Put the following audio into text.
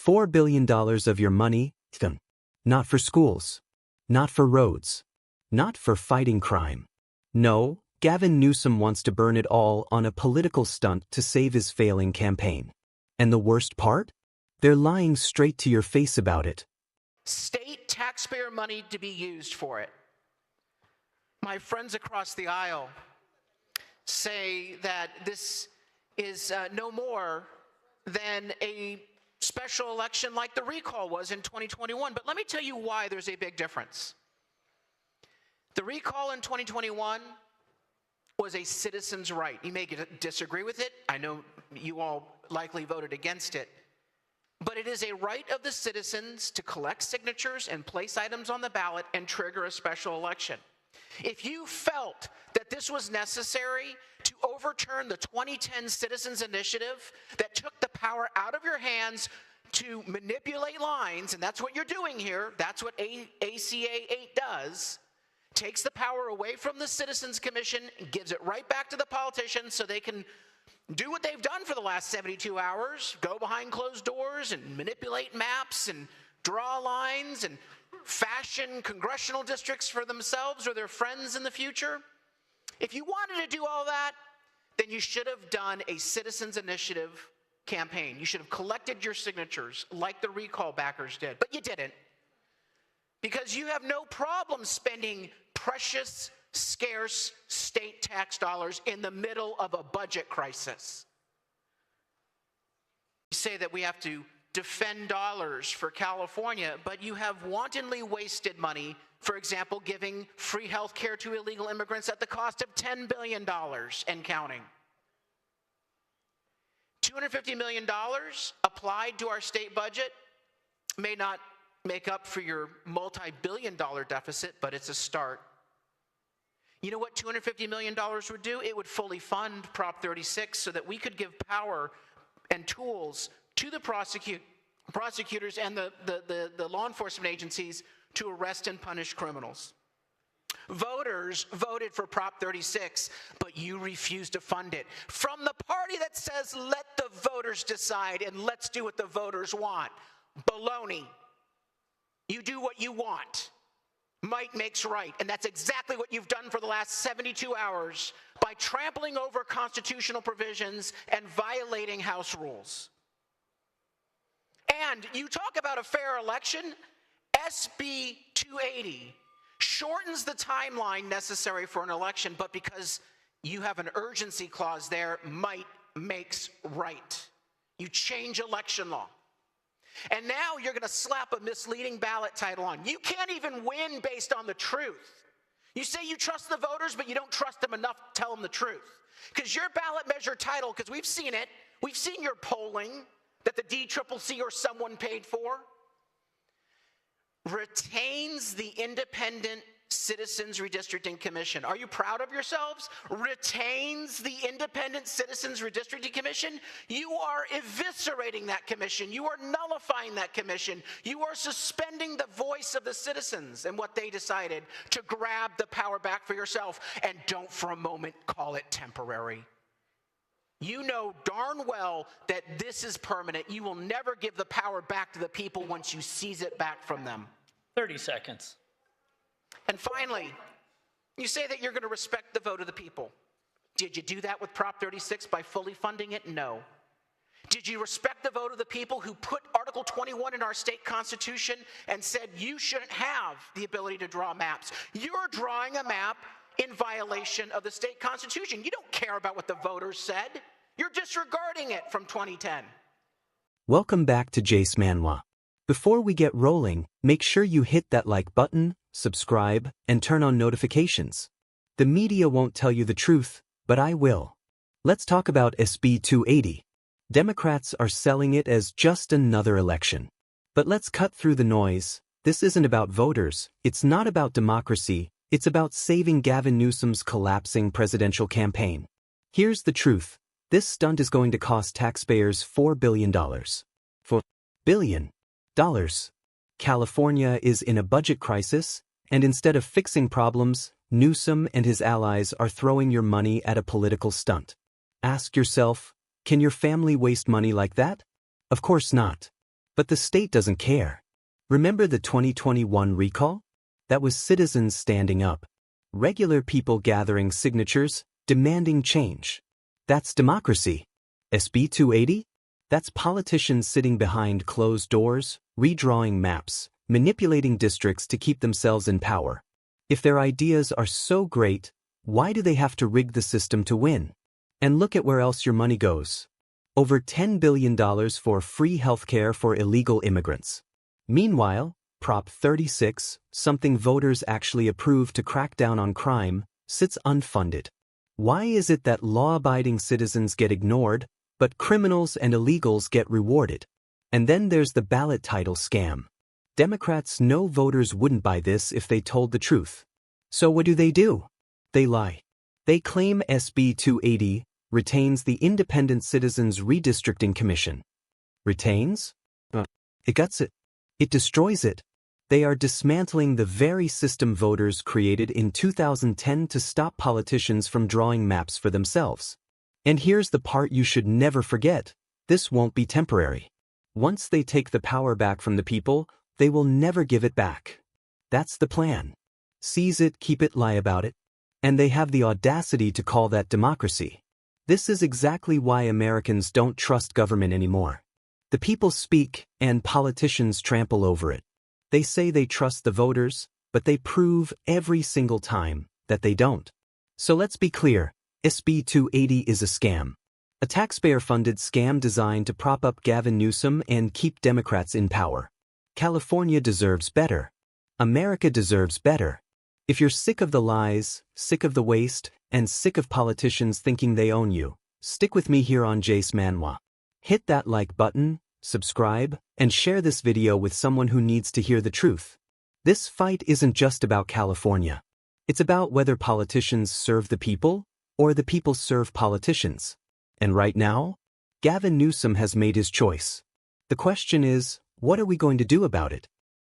$4 billion of your money, not for schools, not for roads, not for fighting crime. No, Gavin Newsom wants to burn it all on a political stunt to save his failing campaign. And the worst part? They're lying straight to your face about it. State taxpayer money to be used for it. My friends across the aisle say that this is no more than a special election like the recall was in 2021. But let me tell you why there's a big difference. The recall in 2021 was a citizen's right. You may disagree with it. I know you all likely voted against it. But it is a right of the citizens to collect signatures and place items on the ballot and trigger a special election. If you felt that this was necessary to overturn the 2010 Citizens Initiative that took the power out of your hands to manipulate lines, and that's what you're doing here, that's what ACA 8 does, takes the power away from the Citizens Commission and gives it right back to the politicians so they can do what they've done for the last 72 hours, go behind closed doors and manipulate maps and draw lines and fashion congressional districts for themselves or their friends in the future. If you wanted to do all that, then you should have done a citizens initiative campaign. You should have collected your signatures like the recall backers did, but you didn't. Because you have no problem spending precious, scarce state tax dollars in the middle of a budget crisis. You say that we have to defend dollars for California, but you have wantonly wasted money, for example, giving free health care to illegal immigrants at the cost of $10 billion and counting. $250 million applied to our state budget may not make up for your multi-billion-dollar deficit, but it's a start. You know what $250 million would do? It would fully fund Prop 36 so that we could give power and tools to the prosecutors and the law enforcement agencies to arrest and punish criminals. Voters voted for Prop 36, but you refused to fund it. From the party that says, let the voters decide and let's do what the voters want. Baloney. You do what you want. Might makes right, and that's exactly what you've done for the last 72 hours by trampling over constitutional provisions and violating House rules. And you talk about a fair election, SB 280 shortens the timeline necessary for an election, but because you have an urgency clause there, might makes right. You change election law. And now you're going to slap a misleading ballot title on. You can't even win based on the truth. You say you trust the voters, but you don't trust them enough to tell them the truth. Because your ballot measure title, because we've seen it, we've seen your polling that the DCCC or someone paid for, retains the independent Citizens Redistricting Commission. Are you proud of yourselves? Retains the Independent Citizens Redistricting Commission? You are eviscerating that commission. You are nullifying that commission. You are suspending the voice of the citizens and what they decided to grab the power back for yourself. And don't for a moment call it temporary. You know darn well that this is permanent. You will never give the power back to the people once you seize it back from them. 30 seconds. And finally, you say that you're going to respect the vote of the people. Did you do that with Prop 36 by fully funding it? No. Did you respect the vote of the people who put Article 21 in our state constitution and said you shouldn't have the ability to draw maps? You're drawing a map in violation of the state constitution. You don't care about what the voters said. You're disregarding it from 2010. Welcome back to Jace Manhwa. Before we get rolling, make sure you hit that like button, subscribe, and turn on notifications. The media won't tell you the truth, but I will. Let's talk about SB 280. Democrats are selling it as just another election. But let's cut through the noise. This isn't about voters, it's not about democracy, it's about saving Gavin Newsom's collapsing presidential campaign. Here's the truth. This stunt is going to cost taxpayers $4 billion. $4 billion. California is in a budget crisis, and instead of fixing problems, Newsom and his allies are throwing your money at a political stunt. Ask yourself, can your family waste money like that? Of course not. But the state doesn't care. Remember the 2021 recall? That was citizens standing up. Regular people gathering signatures, demanding change. That's democracy. SB 280? That's politicians sitting behind closed doors, redrawing maps, manipulating districts to keep themselves in power. If their ideas are so great, why do they have to rig the system to win? And look at where else your money goes. Over $10 billion for free healthcare for illegal immigrants. Meanwhile, Prop 36, something voters actually approved to crack down on crime, sits unfunded. Why is it that law-abiding citizens get ignored, but criminals and illegals get rewarded? And then there's the ballot title scam. Democrats know voters wouldn't buy this if they told the truth. So what do? They lie. They claim SB 280 retains the Independent Citizens Redistricting Commission. Retains? It guts it. It destroys it. They are dismantling the very system voters created in 2010 to stop politicians from drawing maps for themselves. And here's the part you should never forget. This won't be temporary. Once they take the power back from the people, they will never give it back. That's the plan. Seize it, keep it, lie about it. And they have the audacity to call that democracy. This is exactly why Americans don't trust government anymore. The people speak, and politicians trample over it. They say they trust the voters, but they prove every single time that they don't. So let's be clear, SB 280 is a scam. A taxpayer-funded scam designed to prop up Gavin Newsom and keep Democrats in power. California deserves better. America deserves better. If you're sick of the lies, sick of the waste, and sick of politicians thinking they own you, stick with me here on Jace Manhwa. Hit that like button, subscribe, and share this video with someone who needs to hear the truth. This fight isn't just about California. It's about whether politicians serve the people, or the people serve politicians. And right now, Gavin Newsom has made his choice. The question is, what are we going to do about it?